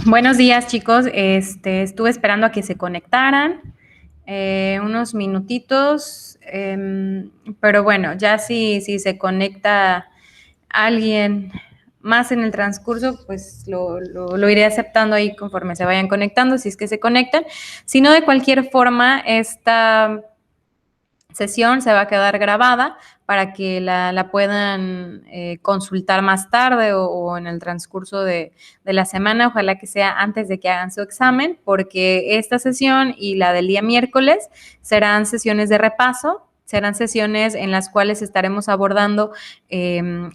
Buenos días, chicos. Estuve esperando a que se conectaran unos minutitos, pero bueno, ya si se conecta alguien más en el transcurso, pues lo iré aceptando ahí conforme se vayan conectando, si es que se conectan. Si no, de cualquier forma, esta sesión se va a quedar grabada para que la puedan consultar más tarde o en el transcurso de la semana, ojalá que sea antes de que hagan su examen, porque esta sesión y la del día miércoles serán sesiones de repaso, serán sesiones en las cuales estaremos abordando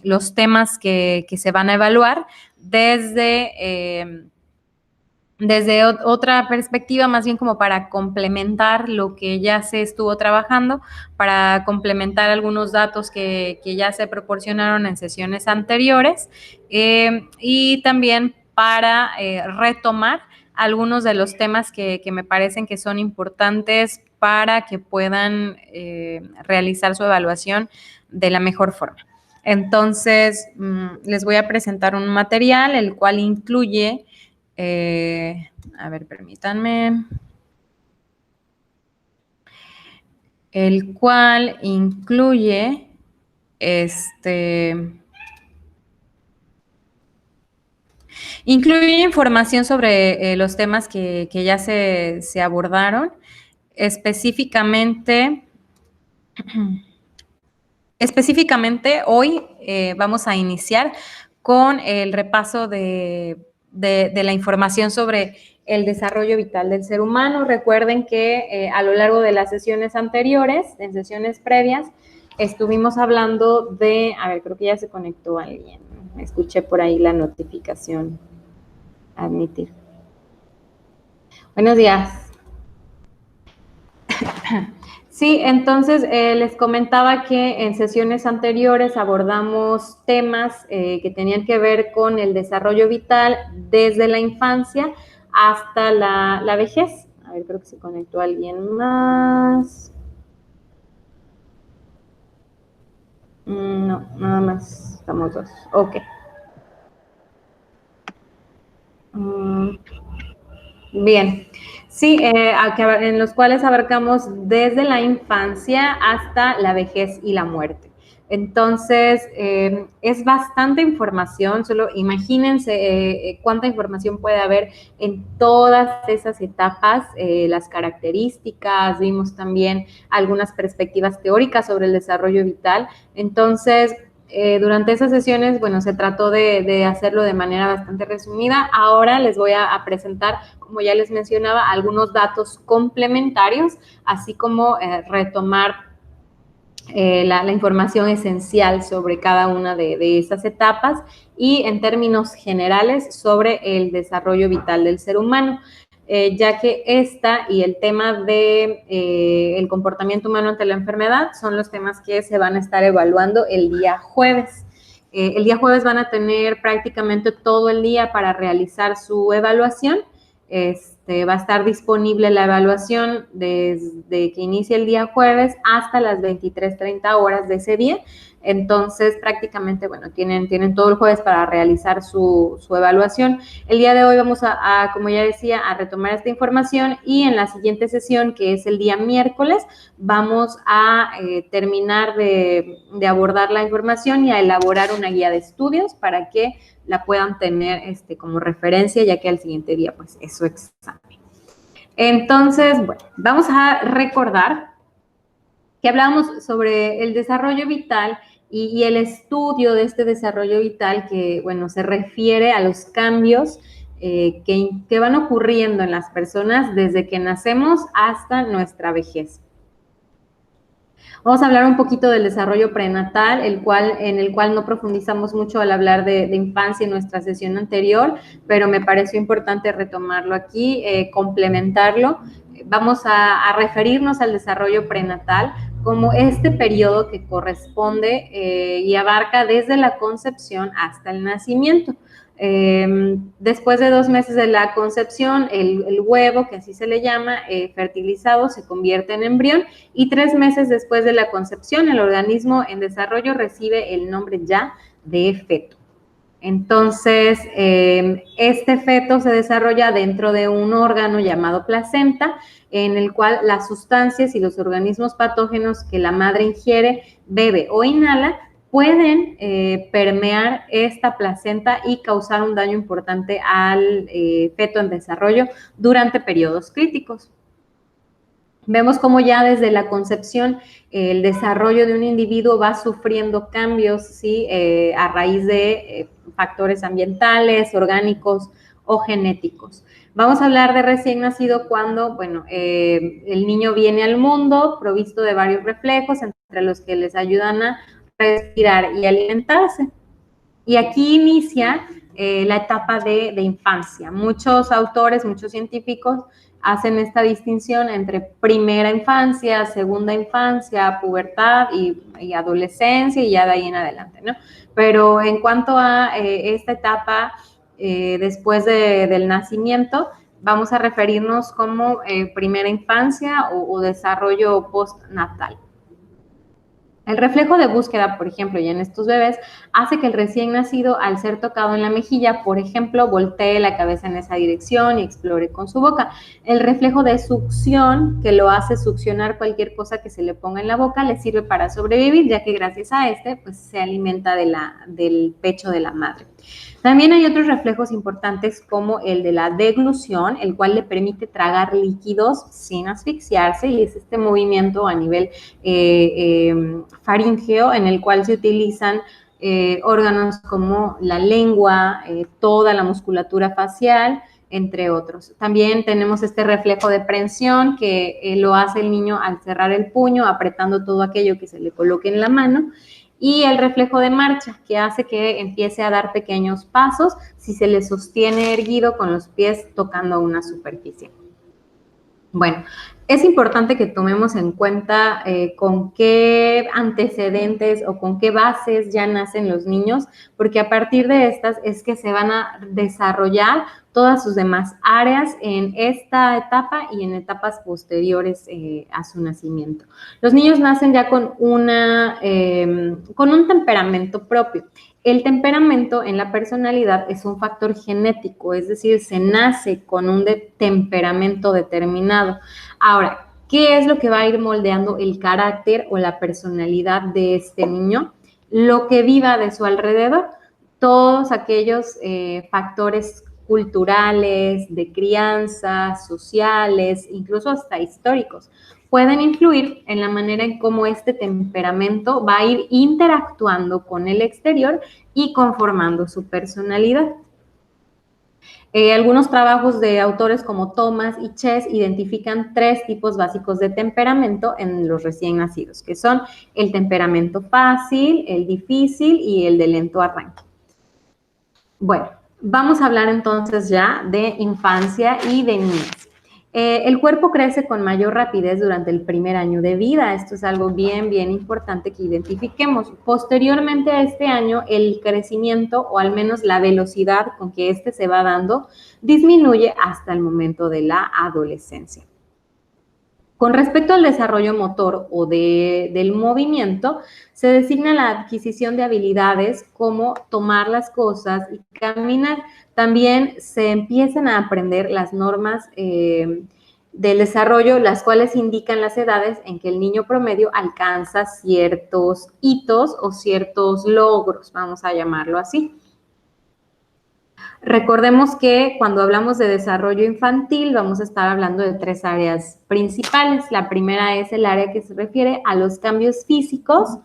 los temas que se van a evaluar desde otra perspectiva, más bien como para complementar lo que ya se estuvo trabajando, para complementar algunos datos que ya se proporcionaron en sesiones anteriores y también para retomar algunos de los temas que me parecen que son importantes para que puedan realizar su evaluación de la mejor forma. Entonces, les voy a presentar un material, el cual incluye a ver, permítanme. El cual incluye incluye información sobre los temas que ya se abordaron. Específicamente hoy vamos a iniciar con el repaso de la información sobre el desarrollo vital del ser humano. Recuerden que a lo largo de las sesiones anteriores, en sesiones previas, estuvimos hablando de, a ver, creo que ya se conectó alguien, escuché por ahí la notificación, admitir. Buenos días. Sí, entonces les comentaba que en sesiones anteriores abordamos temas que tenían que ver con el desarrollo vital desde la infancia hasta la vejez. A ver, creo que se conectó alguien más. No, nada más, estamos dos. Ok. Bien, sí, en los cuales abarcamos desde la infancia hasta la vejez y la muerte. Entonces, es bastante información, solo imagínense cuánta información puede haber en todas esas etapas, las características, vimos también algunas perspectivas teóricas sobre el desarrollo vital. Entonces, durante esas sesiones, bueno, se trató de hacerlo de manera bastante resumida. Ahora les voy a presentar, como ya les mencionaba, algunos datos complementarios, así como retomar la información esencial sobre cada una de esas etapas y en términos generales sobre el desarrollo vital del ser humano. Ya que esta y el tema de el comportamiento humano ante la enfermedad son los temas que se van a estar evaluando el día jueves. El día jueves van a tener prácticamente todo el día para realizar su evaluación. Va a estar disponible la evaluación desde que inicia el día jueves hasta las 23:30 horas de ese día. Entonces, prácticamente, bueno, tienen todo el jueves para realizar su evaluación. El día de hoy vamos como ya decía, a retomar esta información y en la siguiente sesión, que es el día miércoles, vamos a terminar de abordar la información y a elaborar una guía de estudios para que la puedan tener como referencia, ya que al siguiente día, pues, es su examen. Entonces, bueno, vamos a recordar que hablábamos sobre el desarrollo vital y el estudio de este desarrollo vital que, bueno, se refiere a los cambios que van ocurriendo en las personas desde que nacemos hasta nuestra vejez. Vamos a hablar un poquito del desarrollo prenatal, en el cual no profundizamos mucho al hablar de infancia en nuestra sesión anterior, pero me pareció importante retomarlo aquí, complementarlo. Vamos a referirnos al desarrollo prenatal como este periodo que corresponde y abarca desde la concepción hasta el nacimiento. Después de 2 meses de la concepción, el huevo, que así se le llama, fertilizado, se convierte en embrión y 3 meses después de la concepción, el organismo en desarrollo recibe el nombre ya de feto. Entonces, este feto se desarrolla dentro de un órgano llamado placenta, en el cual las sustancias y los organismos patógenos que la madre ingiere, bebe o inhala pueden permear esta placenta y causar un daño importante al feto en desarrollo durante periodos críticos. Vemos cómo ya desde la concepción el desarrollo de un individuo va sufriendo cambios, ¿sí? A raíz de factores ambientales, orgánicos o genéticos. Vamos a hablar de recién nacido cuando, bueno, el niño viene al mundo provisto de varios reflejos, entre los que les ayudan a respirar y alimentarse. Y aquí inicia la etapa de infancia. Muchos autores, muchos científicos hacen esta distinción entre primera infancia, segunda infancia, pubertad y adolescencia y ya de ahí en adelante, ¿no? Pero en cuanto a esta etapa después del nacimiento, vamos a referirnos como primera infancia o desarrollo postnatal. El reflejo de búsqueda, por ejemplo, ya en estos bebés, hace que el recién nacido, al ser tocado en la mejilla, por ejemplo, voltee la cabeza en esa dirección y explore con su boca. El reflejo de succión, que lo hace succionar cualquier cosa que se le ponga en la boca, le sirve para sobrevivir, ya que gracias a este, pues se alimenta del pecho de la madre. También hay otros reflejos importantes como el de la deglución, el cual le permite tragar líquidos sin asfixiarse, y es este movimiento a nivel faríngeo en el cual se utilizan órganos como la lengua, toda la musculatura facial, entre otros. También tenemos este reflejo de prensión que lo hace el niño al cerrar el puño, apretando todo aquello que se le coloque en la mano, y el reflejo de marcha, que hace que empiece a dar pequeños pasos si se le sostiene erguido con los pies tocando una superficie. Bueno, es importante que tomemos en cuenta con qué antecedentes o con qué bases ya nacen los niños, porque a partir de estas es que se van a desarrollar todas sus demás áreas en esta etapa y en etapas posteriores a su nacimiento. Los niños nacen ya con un temperamento propio. El temperamento en la personalidad es un factor genético, es decir, se nace con un temperamento determinado. Ahora, ¿qué es lo que va a ir moldeando el carácter o la personalidad de este niño? Lo que viva de su alrededor, todos aquellos factores culturales, de crianza, sociales, incluso hasta históricos, pueden influir en la manera en cómo este temperamento va a ir interactuando con el exterior y conformando su personalidad. Algunos trabajos de autores como Thomas y Chess identifican 3 tipos básicos de temperamento en los recién nacidos, que son el temperamento fácil, el difícil y el de lento arranque. Bueno, vamos a hablar entonces ya de infancia y de niñez. El cuerpo crece con mayor rapidez durante el primer año de vida. Esto es algo bien importante que identifiquemos. Posteriormente a este año, el crecimiento, o al menos la velocidad con que este se va dando, disminuye hasta el momento de la adolescencia. Con respecto al desarrollo motor o del movimiento, se designa la adquisición de habilidades como tomar las cosas y caminar. También se empiezan a aprender las normas del desarrollo, las cuales indican las edades en que el niño promedio alcanza ciertos hitos o ciertos logros, vamos a llamarlo así. Recordemos que cuando hablamos de desarrollo infantil vamos a estar hablando de 3 áreas principales. La primera es el área que se refiere a los cambios físicos,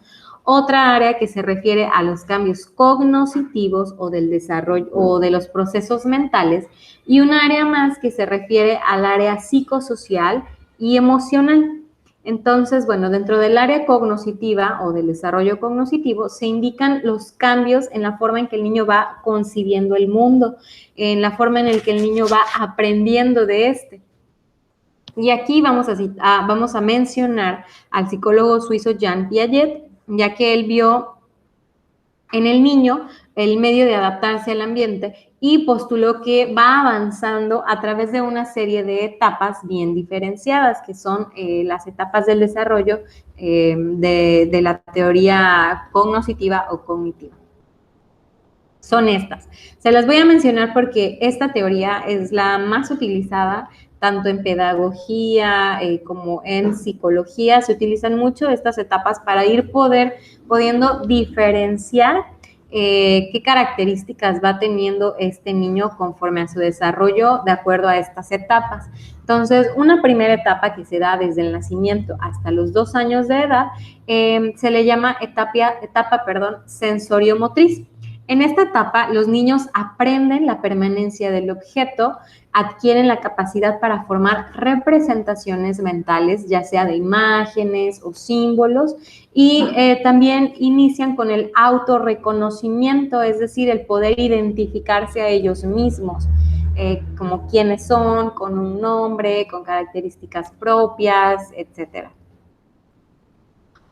otra área que se refiere a los cambios cognitivos o del desarrollo o de los procesos mentales, y un área más que se refiere al área psicosocial y emocional. Entonces, bueno, dentro del área cognitiva o del desarrollo cognitivo se indican los cambios en la forma en que el niño va concibiendo el mundo, en la forma en la que el niño va aprendiendo de este. Y aquí vamos a mencionar al psicólogo suizo Jean Piaget, ya que él vio en el niño el medio de adaptarse al ambiente y postuló que va avanzando a través de una serie de etapas bien diferenciadas, que son las etapas del desarrollo de la teoría cognitiva o cognitiva. son estas. Se las voy a mencionar porque esta teoría es la más utilizada tanto en pedagogía como en psicología. Se utilizan mucho estas etapas para ir pudiendo diferenciar qué características va teniendo este niño conforme a su desarrollo de acuerdo a estas etapas. Entonces, una primera etapa que se da desde el nacimiento hasta los 2 años de edad se le llama etapa sensoriomotriz. En esta etapa, los niños aprenden la permanencia del objeto, adquieren la capacidad para formar representaciones mentales, ya sea de imágenes o símbolos, y también inician con el autorreconocimiento, es decir, el poder identificarse a ellos mismos, como quiénes son, con un nombre, con características propias, etcétera.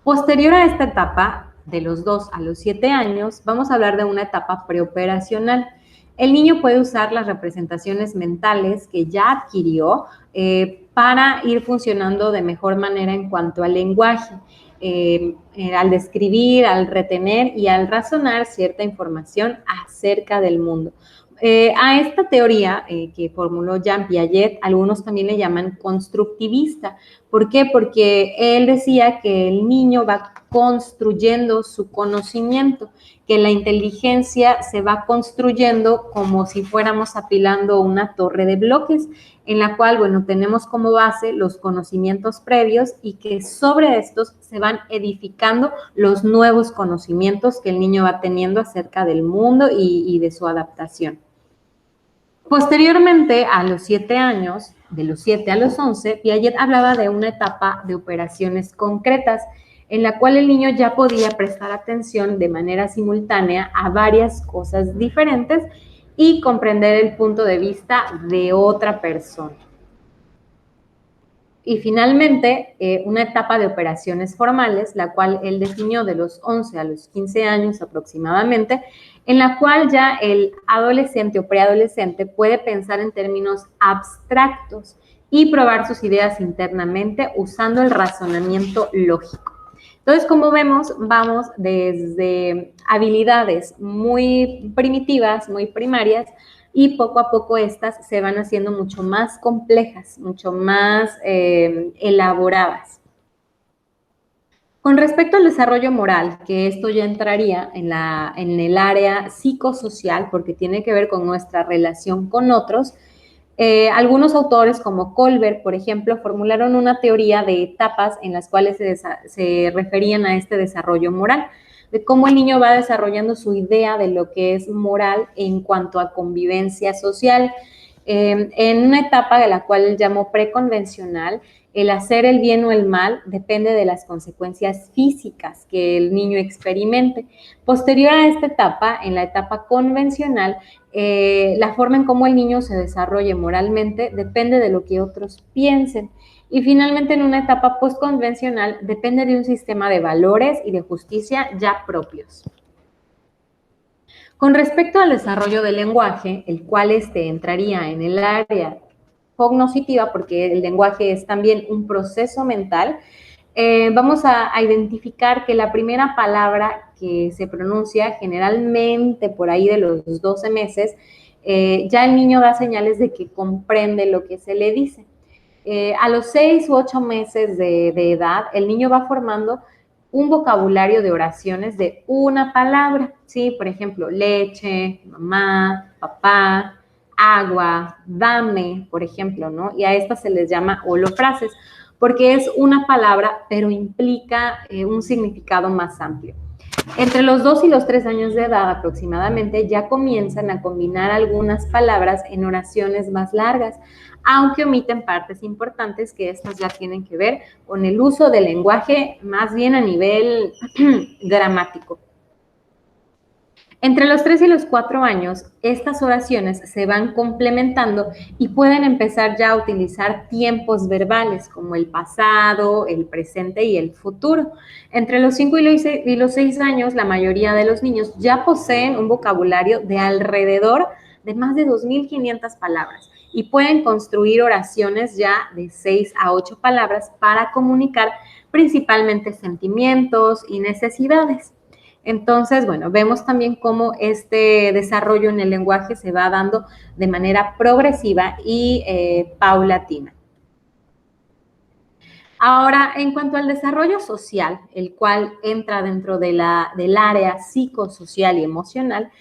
Posterior a esta etapa, de los 2 a los 7 años, vamos a hablar de una etapa preoperacional. El niño puede usar las representaciones mentales que ya adquirió para ir funcionando de mejor manera en cuanto al lenguaje, al describir, al retener y al razonar cierta información acerca del mundo. A esta teoría que formuló Jean Piaget, algunos también le llaman constructivista. ¿Por qué? Porque él decía que el niño va construyendo su conocimiento, que la inteligencia se va construyendo como si fuéramos apilando una torre de bloques, en la cual, bueno, tenemos como base los conocimientos previos y que sobre estos se van edificando los nuevos conocimientos que el niño va teniendo acerca del mundo y de su adaptación. Posteriormente, a los 7 años, de los 7 a los 11, Piaget hablaba de una etapa de operaciones concretas, en la cual el niño ya podía prestar atención de manera simultánea a varias cosas diferentes y comprender el punto de vista de otra persona. Y finalmente, una etapa de operaciones formales, la cual él definió de los 11 a los 15 años aproximadamente, en la cual ya el adolescente o preadolescente puede pensar en términos abstractos y probar sus ideas internamente usando el razonamiento lógico. Entonces, como vemos, vamos desde habilidades muy primitivas, muy primarias, y poco a poco estas se van haciendo mucho más complejas, mucho más elaboradas. Con respecto al desarrollo moral, que esto ya entraría en el área psicosocial, porque tiene que ver con nuestra relación con otros, algunos autores como Kohlberg, por ejemplo, formularon una teoría de etapas en las cuales se referían a este desarrollo moral, de cómo el niño va desarrollando su idea de lo que es moral en cuanto a convivencia social. En una etapa de la cual él llamó preconvencional, el hacer el bien o el mal depende de las consecuencias físicas que el niño experimente. Posterior a esta etapa, en la etapa convencional, la forma en cómo el niño se desarrolle moralmente depende de lo que otros piensen. Y finalmente, en una etapa postconvencional, depende de un sistema de valores y de justicia ya propios. Con respecto al desarrollo del lenguaje, el cual entraría en el área cognoscitiva, porque el lenguaje es también un proceso mental, vamos a identificar que la primera palabra que se pronuncia generalmente por ahí de los 12 meses, ya el niño da señales de que comprende lo que se le dice. A los 6 u 8 meses de edad, el niño va formando un vocabulario de oraciones de una palabra, ¿sí? Por ejemplo, leche, mamá, papá, agua, dame, por ejemplo, ¿no? Y a estas se les llama holofrases, porque es una palabra, pero implica un significado más amplio. Entre los 2 y los 3 años de edad aproximadamente ya comienzan a combinar algunas palabras en oraciones más largas, aunque omiten partes importantes que estas ya tienen que ver con el uso del lenguaje más bien a nivel gramático. Entre los 3 y los 4 años, estas oraciones se van complementando y pueden empezar ya a utilizar tiempos verbales como el pasado, el presente y el futuro. Entre los 5 y los 6 años, la mayoría de los niños ya poseen un vocabulario de alrededor de más de 2.500 palabras y pueden construir oraciones ya de 6 a 8 palabras para comunicar principalmente sentimientos y necesidades. Entonces, bueno, vemos también cómo este desarrollo en el lenguaje se va dando de manera progresiva y paulatina. Ahora, en cuanto al desarrollo social, el cual entra dentro del área psicosocial y emocional,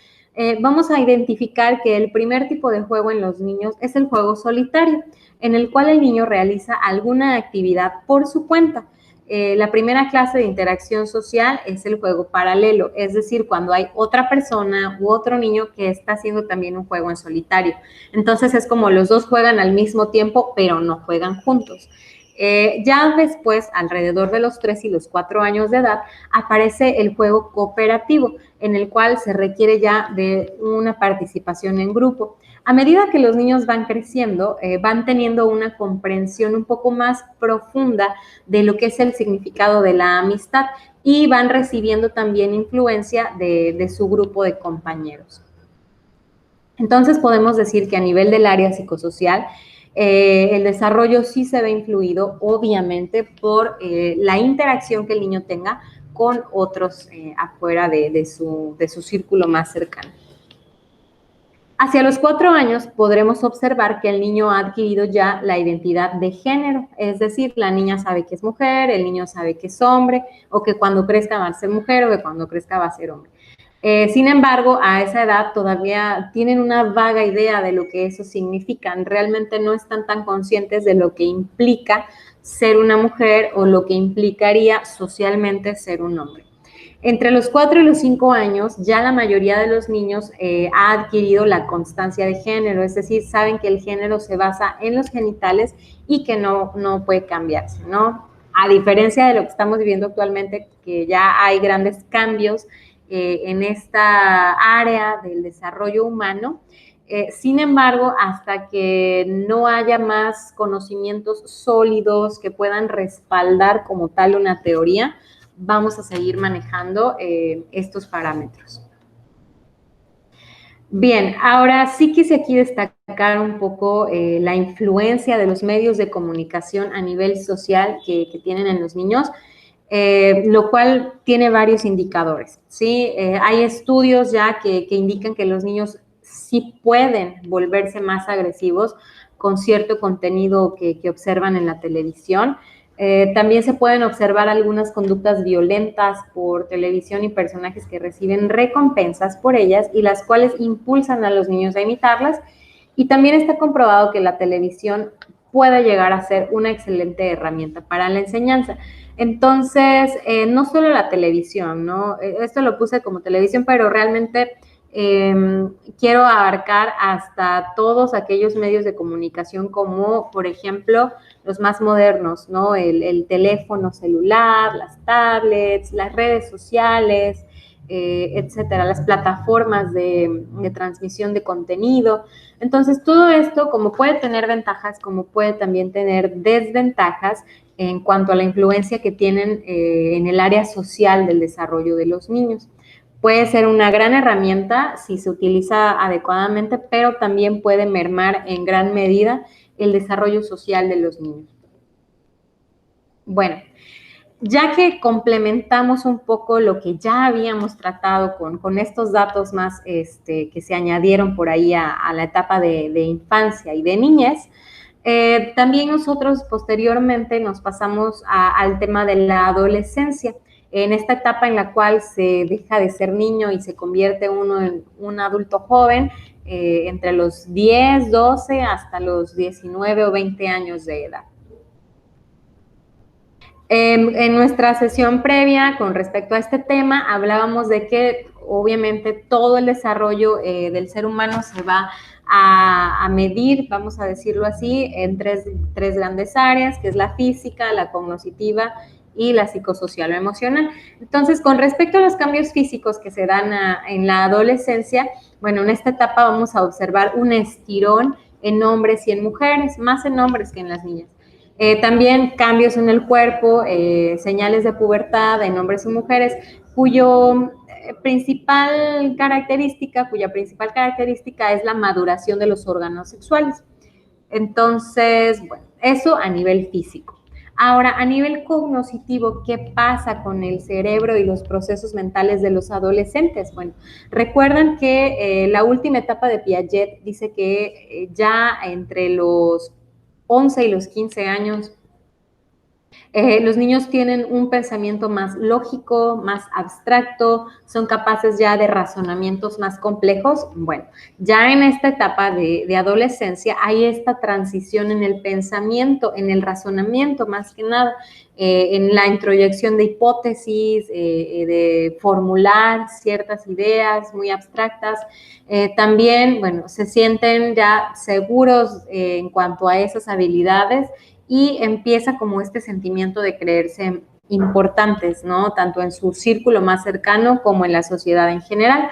vamos a identificar que el primer tipo de juego en los niños es el juego solitario, en el cual el niño realiza alguna actividad por su cuenta. La primera clase de interacción social es el juego paralelo, es decir, cuando hay otra persona u otro niño que está haciendo también un juego en solitario. Entonces es como los dos juegan al mismo tiempo, pero no juegan juntos. Ya después, alrededor de los 3 y los 4 años de edad, aparece el juego cooperativo, en el cual se requiere ya de una participación en grupo. A medida que los niños van creciendo, van teniendo una comprensión un poco más profunda de lo que es el significado de la amistad y van recibiendo también influencia de su grupo de compañeros. Entonces podemos decir que a nivel del área psicosocial, el desarrollo sí se ve influido, obviamente, por la interacción que el niño tenga con otros afuera de su círculo más cercano. Hacia los 4 años podremos observar que el niño ha adquirido ya la identidad de género, es decir, la niña sabe que es mujer, el niño sabe que es hombre, o que cuando crezca va a ser mujer, o que cuando crezca va a ser hombre. Sin embargo, a esa edad todavía tienen una vaga idea de lo que eso significa. Realmente no están tan conscientes de lo que implica ser una mujer o lo que implicaría socialmente ser un hombre. Entre los 4 y los 5 años, ya la mayoría de los niños ha adquirido la constancia de género, es decir, saben que el género se basa en los genitales y que no puede cambiarse, ¿no? A diferencia de lo que estamos viviendo actualmente, que ya hay grandes cambios en esta área del desarrollo humano. Sin embargo, hasta que no haya más conocimientos sólidos que puedan respaldar como tal una teoría, vamos a seguir manejando estos parámetros. Bien, ahora sí quise aquí destacar un poco la influencia de los medios de comunicación a nivel social que tienen en los niños, lo cual tiene varios indicadores, ¿sí? Hay estudios ya que indican que los niños sí pueden volverse más agresivos con cierto contenido que observan en la televisión. También se pueden observar algunas conductas violentas por televisión y personajes que reciben recompensas por ellas y las cuales impulsan a los niños a imitarlas. Y también está comprobado que la televisión puede llegar a ser una excelente herramienta para la enseñanza. Entonces, no solo la televisión, ¿no? Esto lo puse como televisión, pero realmente quiero abarcar hasta todos aquellos medios de comunicación como, por ejemplo, los más modernos, ¿no? El teléfono celular, las tablets, las redes sociales, etcétera, las plataformas de transmisión de contenido. Entonces, todo esto, como puede tener ventajas, como puede también tener desventajas en cuanto a la influencia que tienen en el área social del desarrollo de los niños. Puede ser una gran herramienta si se utiliza adecuadamente, pero también puede mermar en gran medida el desarrollo social de los niños. Bueno, ya que complementamos un poco lo que ya habíamos tratado con estos datos más que se añadieron por ahí a la etapa de infancia y de niñez, también nosotros posteriormente nos pasamos al tema de la adolescencia, en esta etapa en la cual se deja de ser niño y se convierte uno en un adulto joven, entre los 10, 12 hasta los 19 o 20 años de edad. En nuestra sesión previa con respecto a este tema hablábamos de que obviamente todo el desarrollo del ser humano se va a medir, vamos a decirlo así, en tres grandes áreas, que es la física, la cognitiva y la psicosocial o emocional. Entonces, con respecto a los cambios físicos que se dan en la adolescencia, bueno, en esta etapa vamos a observar un estirón en hombres y en mujeres, más en hombres que en las niñas. También cambios en el cuerpo, señales de pubertad en hombres y mujeres, cuya principal característica es la maduración de los órganos sexuales. Entonces, bueno, eso a nivel físico. Ahora, a nivel cognitivo, ¿qué pasa con el cerebro y los procesos mentales de los adolescentes? Bueno, recuerdan que la última etapa de Piaget dice que ya entre los 11 y los 15 años los niños tienen un pensamiento más lógico, más abstracto, son capaces ya de razonamientos más complejos. Bueno, ya en esta etapa de adolescencia hay esta transición en el pensamiento, en el razonamiento más que nada, en la introyección de hipótesis, de formular ciertas ideas muy abstractas. También, bueno, se sienten ya seguros en cuanto a esas habilidades y empieza como este sentimiento de creerse importantes, ¿no? Tanto en su círculo más cercano como en la sociedad en general.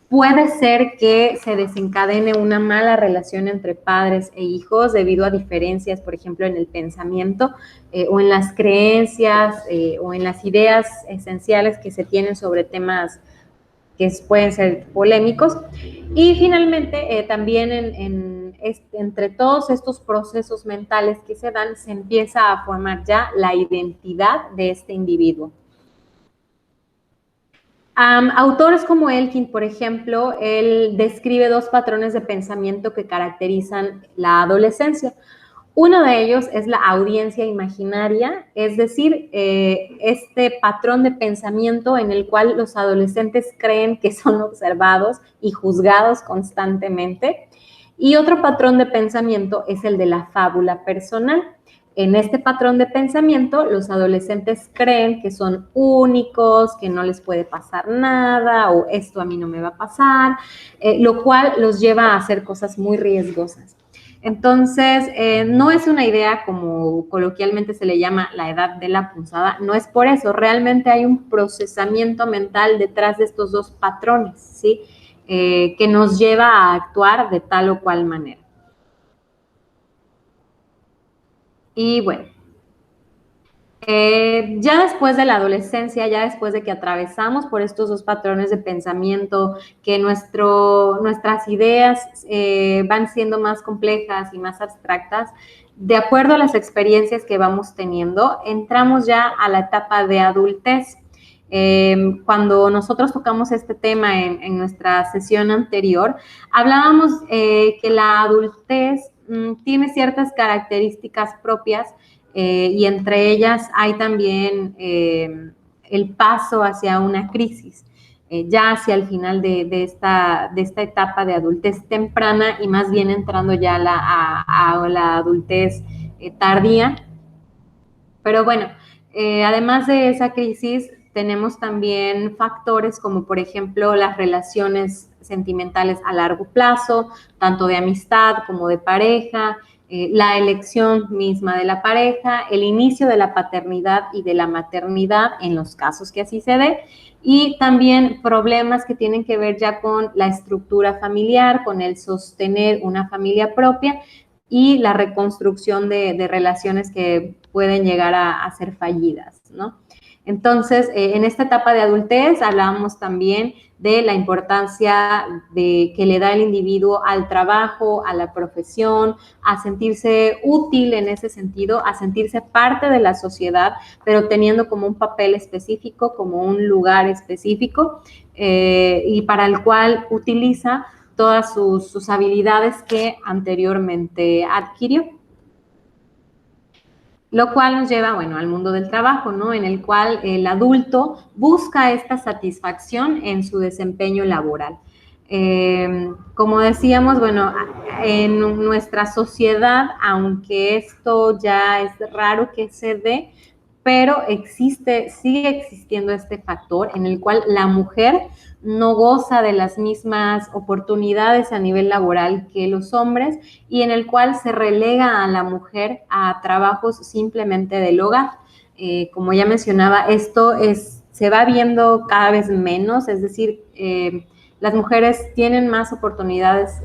Puede ser que se desencadene una mala relación entre padres e hijos debido a diferencias, por ejemplo, en el pensamiento o en las creencias o en las ideas esenciales que se tienen sobre temas que pueden ser polémicos. Y finalmente, también entre todos estos procesos mentales que se dan, se empieza a formar ya la identidad de este individuo. Autores como Elkin, por ejemplo, él describe dos patrones de pensamiento que caracterizan la adolescencia. Uno de ellos es la audiencia imaginaria, es decir, este patrón de pensamiento en el cual los adolescentes creen que son observados y juzgados constantemente. Y otro patrón de pensamiento es el de la fábula personal. En este patrón de pensamiento, los adolescentes creen que son únicos, que no les puede pasar nada o esto a mí no me va a pasar, lo cual los lleva a hacer cosas muy riesgosas. Entonces, no es una idea como coloquialmente se le llama la edad de la punzada, no es por eso, realmente hay un procesamiento mental detrás de estos dos patrones, ¿sí? Que nos lleva a actuar de tal o cual manera. Y bueno, ya después de la adolescencia, ya después de que atravesamos por estos dos patrones de pensamiento, que nuestras ideas van siendo más complejas y más abstractas, de acuerdo a las experiencias que vamos teniendo, entramos ya a la etapa de adultez. Cuando nosotros tocamos este tema en nuestra sesión anterior, hablábamos que la adultez tiene ciertas características propias y entre ellas hay también el paso hacia una crisis, ya hacia el final de esta etapa de adultez temprana y más bien entrando ya a la adultez tardía. Pero bueno, además de esa crisis, tenemos también factores como por ejemplo las relaciones sentimentales a largo plazo, tanto de amistad como de pareja, la elección misma de la pareja, el inicio de la paternidad y de la maternidad en los casos que así se dé, y también problemas que tienen que ver ya con la estructura familiar, con el sostener una familia propia y la reconstrucción de relaciones que pueden llegar a ser fallidas, ¿no? Entonces, en esta etapa de adultez hablábamos también de la importancia que le da el individuo al trabajo, a la profesión, a sentirse útil en ese sentido, a sentirse parte de la sociedad, pero teniendo como un papel específico, como un lugar específico, y para el cual utiliza todas sus habilidades que anteriormente adquirió. Lo cual nos lleva, bueno, al mundo del trabajo, ¿no? En el cual el adulto busca esta satisfacción en su desempeño laboral. Como decíamos, bueno, en nuestra sociedad, aunque esto ya es raro que se dé, pero sigue existiendo este factor en el cual la mujer no goza de las mismas oportunidades a nivel laboral que los hombres y en el cual se relega a la mujer a trabajos simplemente del hogar. Como ya mencionaba, esto se va viendo cada vez menos, es decir, las mujeres tienen más oportunidades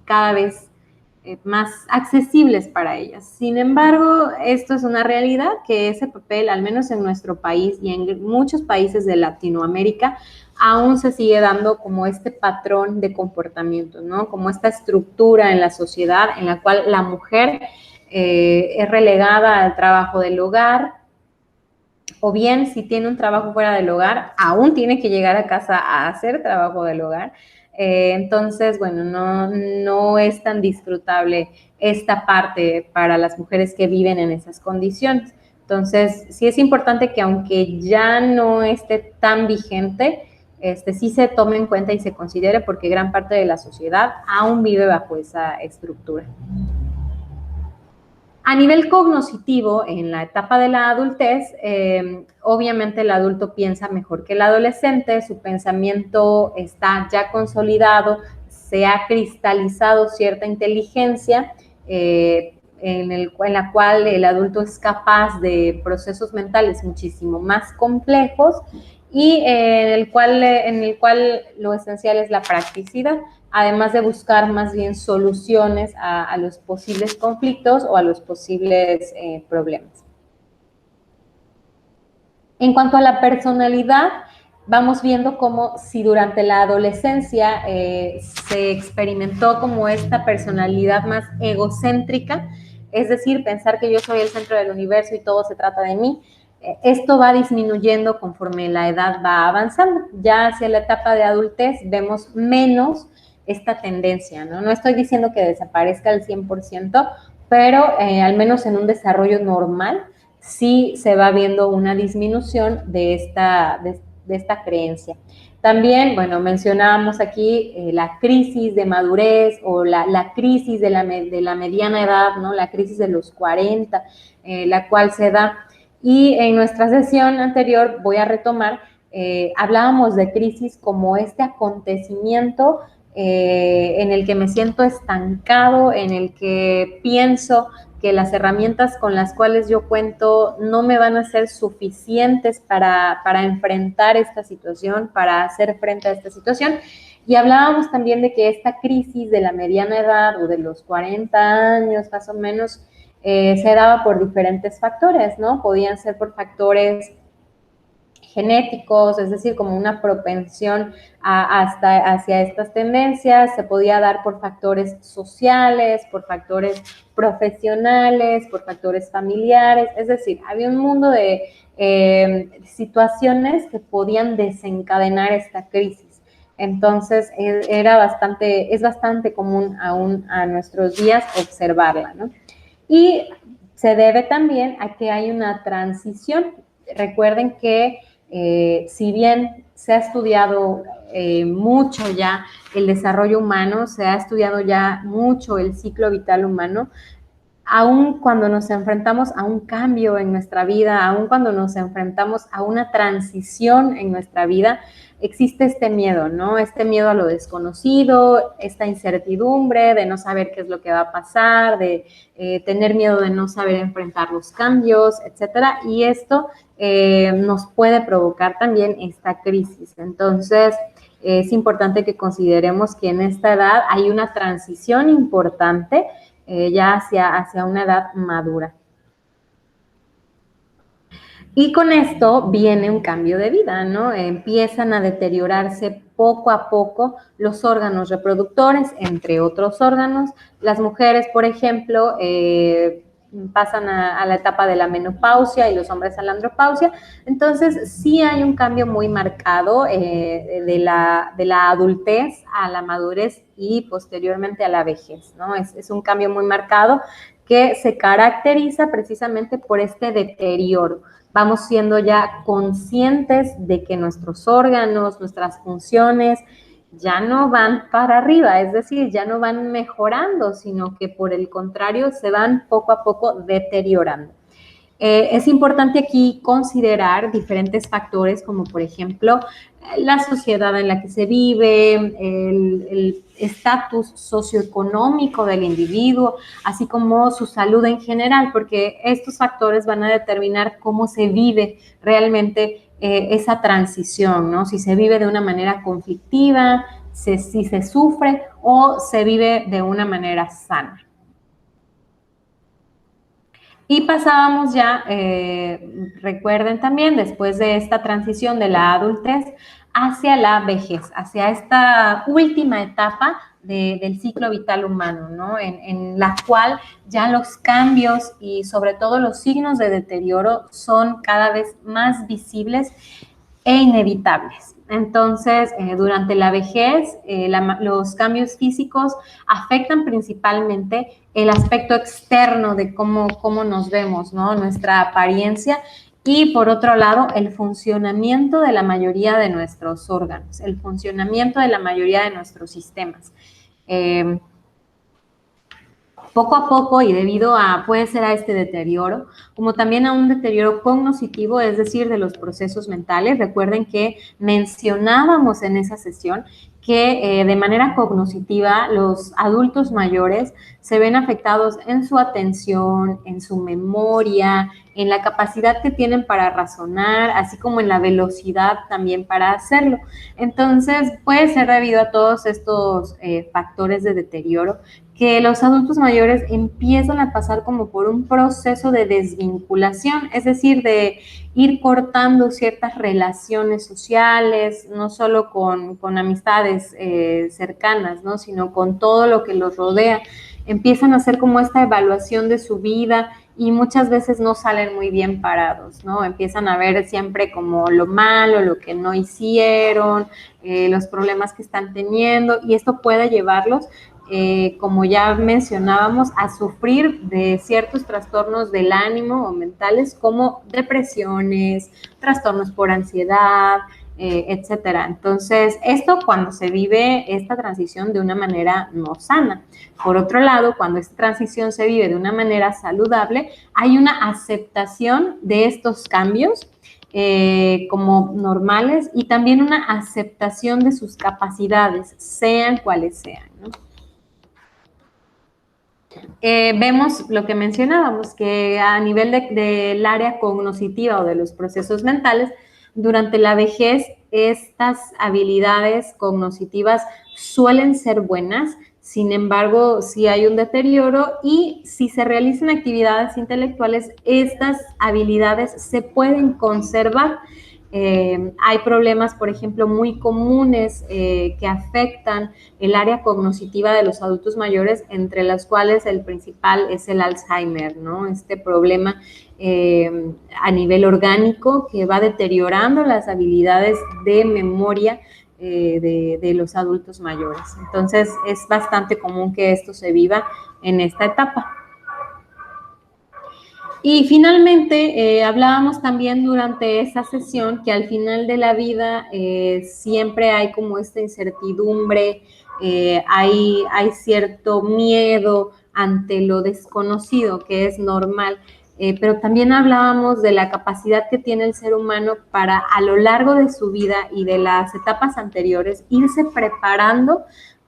cada vez más accesibles para ellas. Sin embargo, esto es una realidad que ese papel, al menos en nuestro país y en muchos países de Latinoamérica, aún se sigue dando como este patrón de comportamiento, ¿no? Como esta estructura en la sociedad en la cual la mujer es relegada al trabajo del hogar, o bien si tiene un trabajo fuera del hogar, aún tiene que llegar a casa a hacer trabajo del hogar. Entonces, bueno, no es tan disfrutable esta parte para las mujeres que viven en esas condiciones. Entonces, sí es importante que aunque ya no esté tan vigente, sí se tome en cuenta y se considere, porque gran parte de la sociedad aún vive bajo esa estructura. A nivel cognitivo, en la etapa de la adultez, obviamente el adulto piensa mejor que el adolescente, su pensamiento está ya consolidado, se ha cristalizado cierta inteligencia, en la cual el adulto es capaz de procesos mentales muchísimo más complejos, y en el cual lo esencial es la practicidad, además de buscar más bien soluciones a los posibles conflictos o a los posibles problemas. En cuanto a la personalidad, vamos viendo cómo si durante la adolescencia se experimentó como esta personalidad más egocéntrica, es decir, pensar que yo soy el centro del universo y todo se trata de mí. Esto va disminuyendo conforme la edad va avanzando. Ya hacia la etapa de adultez vemos menos esta tendencia, ¿no? No estoy diciendo que desaparezca al 100%, pero al menos en un desarrollo normal sí se va viendo una disminución de esta creencia. También, bueno, mencionábamos aquí la crisis de madurez o la crisis de la mediana edad, ¿no? La crisis de los 40, la cual se da. Y en nuestra sesión anterior, voy a retomar, hablábamos de crisis como este acontecimiento en el que me siento estancado, en el que pienso que las herramientas con las cuales yo cuento no me van a ser suficientes para enfrentar esta situación, para hacer frente a esta situación. Y hablábamos también de que esta crisis de la mediana edad o de los 40 años más o menos se daba por diferentes factores, ¿no? Podían ser por factores genéticos, es decir, como una propensión hacia estas tendencias, se podía dar por factores sociales, por factores profesionales, por factores familiares, es decir, había un mundo de situaciones que podían desencadenar esta crisis. Entonces, es bastante común aún a nuestros días observarla, ¿no? Y se debe también a que hay una transición. Recuerden que si bien se ha estudiado mucho ya el desarrollo humano, se ha estudiado ya mucho el ciclo vital humano, aun cuando nos enfrentamos a un cambio en nuestra vida, aun cuando nos enfrentamos a una transición en nuestra vida, existe este miedo, ¿no? Este miedo a lo desconocido, esta incertidumbre de no saber qué es lo que va a pasar, de tener miedo de no saber enfrentar los cambios, etcétera. Y esto nos puede provocar también esta crisis. Entonces, es importante que consideremos que en esta edad hay una transición importante ya hacia una edad madura. Y con esto viene un cambio de vida, ¿no? Empiezan a deteriorarse poco a poco los órganos reproductores, entre otros órganos. Las mujeres, por ejemplo, pasan a la etapa de la menopausia y los hombres a la andropausia. Entonces, sí hay un cambio muy marcado de la adultez a la madurez y posteriormente a la vejez, ¿no? Es un cambio muy marcado que se caracteriza precisamente por este deterioro. Vamos siendo ya conscientes de que nuestros órganos, nuestras funciones ya no van para arriba, es decir, ya no van mejorando, sino que por el contrario se van poco a poco deteriorando. Es importante aquí considerar diferentes factores como por ejemplo la sociedad en la que se vive, el estatus socioeconómico del individuo, así como su salud en general, porque estos factores van a determinar cómo se vive realmente esa transición, ¿no? Si se vive de una manera conflictiva, si se sufre o se vive de una manera sana. Y pasábamos ya, recuerden también, después de esta transición de la adultez hacia la vejez, hacia esta última etapa del ciclo vital humano, ¿no? En la cual ya los cambios y sobre todo los signos de deterioro son cada vez más visibles e inevitables. Entonces, durante la vejez, los cambios físicos afectan principalmente el aspecto externo de cómo nos vemos, ¿no? Nuestra apariencia, y por otro lado, el funcionamiento de la mayoría de nuestros órganos, el funcionamiento de la mayoría de nuestros sistemas. Poco a poco, y debido puede ser a este deterioro, como también a un deterioro cognitivo, es decir, de los procesos mentales. Recuerden que mencionábamos en esa sesión que de manera cognitiva los adultos mayores se ven afectados en su atención, en su memoria, en la capacidad que tienen para razonar, así como en la velocidad también para hacerlo. Entonces, puede ser debido a todos estos factores de deterioro que los adultos mayores empiezan a pasar como por un proceso de desvinculación, es decir, de ir cortando ciertas relaciones sociales, no solo con amistades cercanas, ¿no? Sino con todo lo que los rodea. Empiezan a hacer como esta evaluación de su vida y muchas veces no salen muy bien parados, ¿no? Empiezan a ver siempre como lo malo, lo que no hicieron, los problemas que están teniendo, y esto puede llevarlos como ya mencionábamos, a sufrir de ciertos trastornos del ánimo o mentales como depresiones, trastornos por ansiedad, etcétera. Entonces, esto cuando se vive esta transición de una manera no sana. Por otro lado, cuando esta transición se vive de una manera saludable, hay una aceptación de estos cambios como normales, y también una aceptación de sus capacidades, sean cuales sean, ¿no? Vemos lo que mencionábamos, que a nivel del área cognitiva o de los procesos mentales, durante la vejez estas habilidades cognitivas suelen ser buenas. Sin embargo, si hay un deterioro y si se realizan actividades intelectuales, estas habilidades se pueden conservar. Hay problemas, por ejemplo, muy comunes que afectan el área cognitiva de los adultos mayores, entre las cuales el principal es el Alzheimer, ¿no? Este problema a nivel orgánico que va deteriorando las habilidades de memoria de los adultos mayores. Entonces, es bastante común que esto se viva en esta etapa. Y finalmente, hablábamos también durante esa sesión que al final de la vida siempre hay como esta incertidumbre, hay cierto miedo ante lo desconocido, que es normal, pero también hablábamos de la capacidad que tiene el ser humano para, a lo largo de su vida y de las etapas anteriores, irse preparando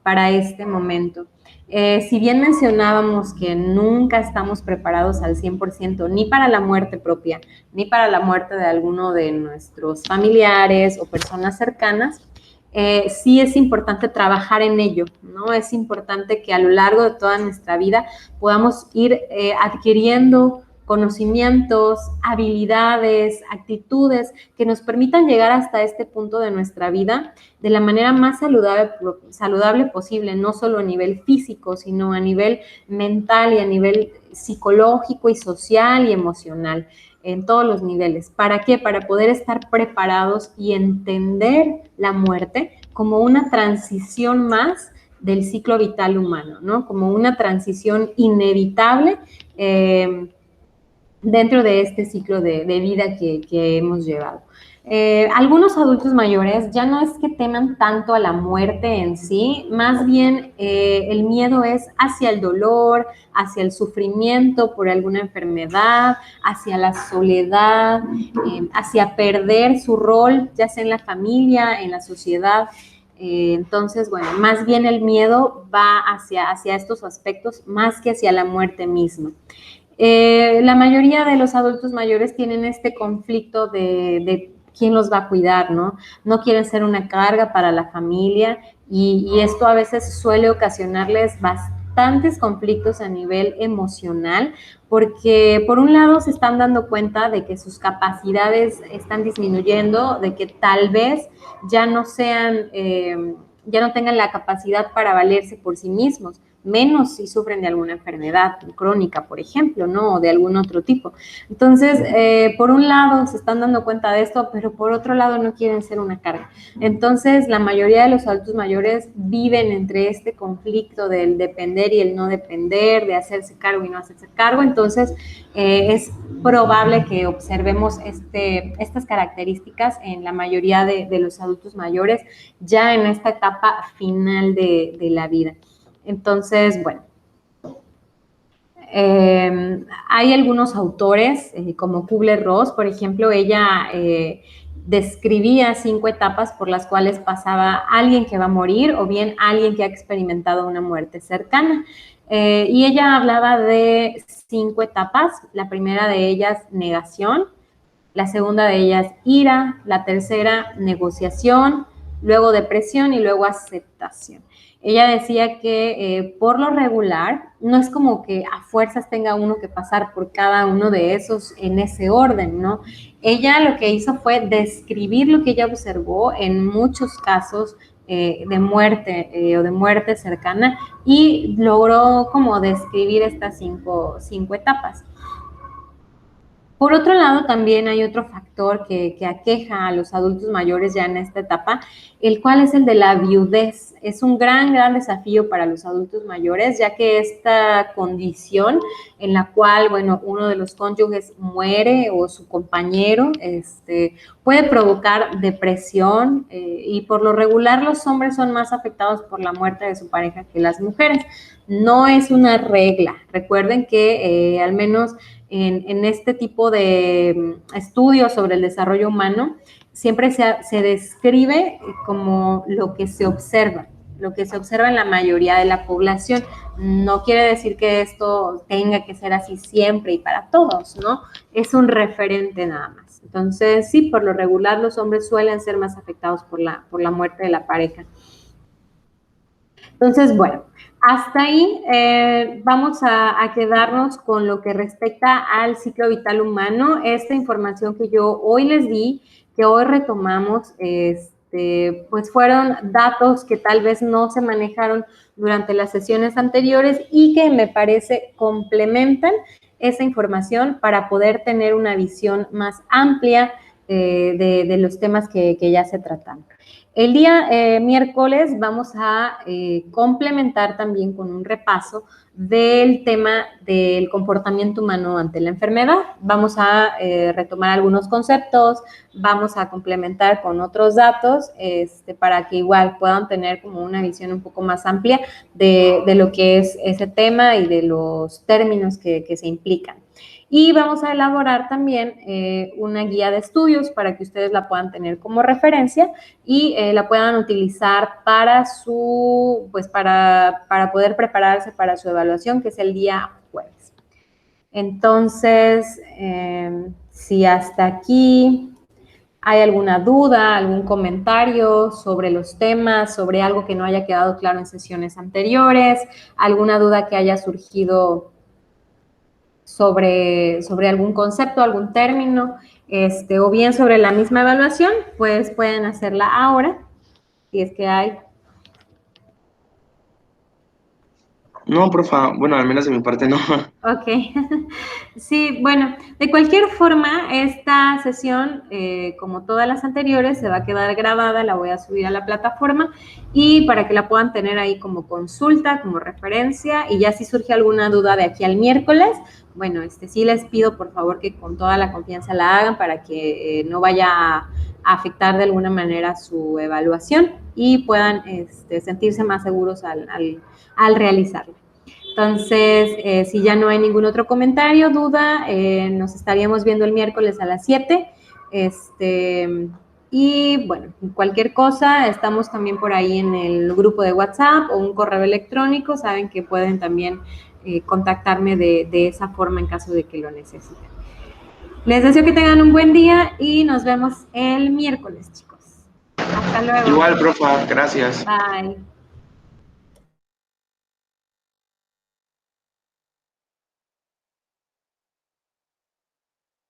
para este momento. Si bien mencionábamos que nunca estamos preparados al 100%, ni para la muerte propia, ni para la muerte de alguno de nuestros familiares o personas cercanas, sí es importante trabajar en ello, ¿no? Es importante que a lo largo de toda nuestra vida podamos ir adquiriendo conocimientos, habilidades, actitudes que nos permitan llegar hasta este punto de nuestra vida de la manera más saludable posible, no solo a nivel físico, sino a nivel mental y a nivel psicológico y social y emocional, en todos los niveles. ¿Para qué? Para poder estar preparados y entender la muerte como una transición más del ciclo vital humano, ¿no? Como una transición inevitable dentro de este ciclo de vida que hemos llevado. Algunos adultos mayores ya no es que teman tanto a la muerte en sí, más bien el miedo es hacia el dolor, hacia el sufrimiento por alguna enfermedad, hacia la soledad, hacia perder su rol, ya sea en la familia, en la sociedad. Entonces, bueno, más bien el miedo va hacia estos aspectos más que hacia la muerte misma. La mayoría de los adultos mayores tienen este conflicto de quién los va a cuidar, ¿no? No quieren ser una carga para la familia y esto a veces suele ocasionarles bastante bastantes conflictos a nivel emocional, porque por un lado se están dando cuenta de que sus capacidades están disminuyendo, de que tal vez ya no sean, ya no tengan la capacidad para valerse por sí mismos, menos si sufren de alguna enfermedad crónica, por ejemplo, ¿no? O de algún otro tipo. Entonces, por un lado se están dando cuenta de esto, pero por otro lado no quieren ser una carga. Entonces, la mayoría de los adultos mayores viven entre este conflicto del depender y el no depender, de hacerse cargo y no hacerse cargo. Entonces, es probable que observemos estas características en la mayoría de los adultos mayores ya en esta etapa final de la vida. Entonces, bueno, hay algunos autores, como Kubler-Ross, por ejemplo, ella describía 5 etapas por las cuales pasaba alguien que va a morir o bien alguien que ha experimentado una muerte cercana. Y ella hablaba de 5 etapas. La primera de ellas, negación. La segunda de ellas, ira. La tercera, negociación. Luego depresión y luego aceptación. Ella decía que por lo regular no es como que a fuerzas tenga uno que pasar por cada uno de esos en ese orden, ¿no? Ella lo que hizo fue describir lo que ella observó en muchos casos de muerte o de muerte cercana y logró como describir estas cinco etapas. Por otro lado, también hay otro factor que aqueja a los adultos mayores ya en esta etapa, el cual es el de la viudez. Es un gran desafío para los adultos mayores, ya que esta condición en la cual, bueno, uno de los cónyuges muere o su compañero, puede provocar depresión y por lo regular los hombres son más afectados por la muerte de su pareja que las mujeres. No es una regla. Recuerden que al menos en este tipo de estudios sobre el desarrollo humano, siempre se describe como lo que se observa en la mayoría de la población. No quiere decir que esto tenga que ser así siempre y para todos, ¿no? Es un referente nada más. Entonces, sí, por lo regular los hombres suelen ser más afectados por la muerte de la pareja. Entonces, bueno, hasta ahí vamos a quedarnos con lo que respecta al ciclo vital humano. Esta información que yo hoy les di, que hoy retomamos, pues fueron datos que tal vez no se manejaron durante las sesiones anteriores y que me parece complementan esa información para poder tener una visión más amplia de los temas que ya se tratan. El día miércoles vamos a complementar también con un repaso del tema del comportamiento humano ante la enfermedad. Vamos a retomar algunos conceptos, vamos a complementar con otros datos para que igual puedan tener como una visión un poco más amplia de lo que es ese tema y de los términos que se implican. Y vamos a elaborar también una guía de estudios para que ustedes la puedan tener como referencia y la puedan utilizar para para poder prepararse para su evaluación, que es el día jueves. Entonces, si hasta aquí hay alguna duda, algún comentario sobre los temas, sobre algo que no haya quedado claro en sesiones anteriores, alguna duda que haya surgido sobre algún concepto, algún término, o bien sobre la misma evaluación, pues pueden hacerla ahora, si es que hay. No, profa, bueno, al menos de mi parte no. Ok, sí, bueno, de cualquier forma, esta sesión, como todas las anteriores, se va a quedar grabada, la voy a subir a la plataforma y para que la puedan tener ahí como consulta, como referencia, y ya si surge alguna duda de aquí al miércoles, bueno, sí les pido por favor que con toda la confianza la hagan para que no vaya a afectar de alguna manera su evaluación y puedan sentirse más seguros al realizarla. Entonces, si ya no hay ningún otro comentario, duda, nos estaríamos viendo el miércoles a las 7. Y bueno, cualquier cosa, estamos también por ahí en el grupo de WhatsApp o un correo electrónico. Saben que pueden también contactarme de esa forma en caso de que lo necesiten. Les deseo que tengan un buen día y nos vemos el miércoles, chicos. Hasta luego. Igual, profa, gracias. Bye.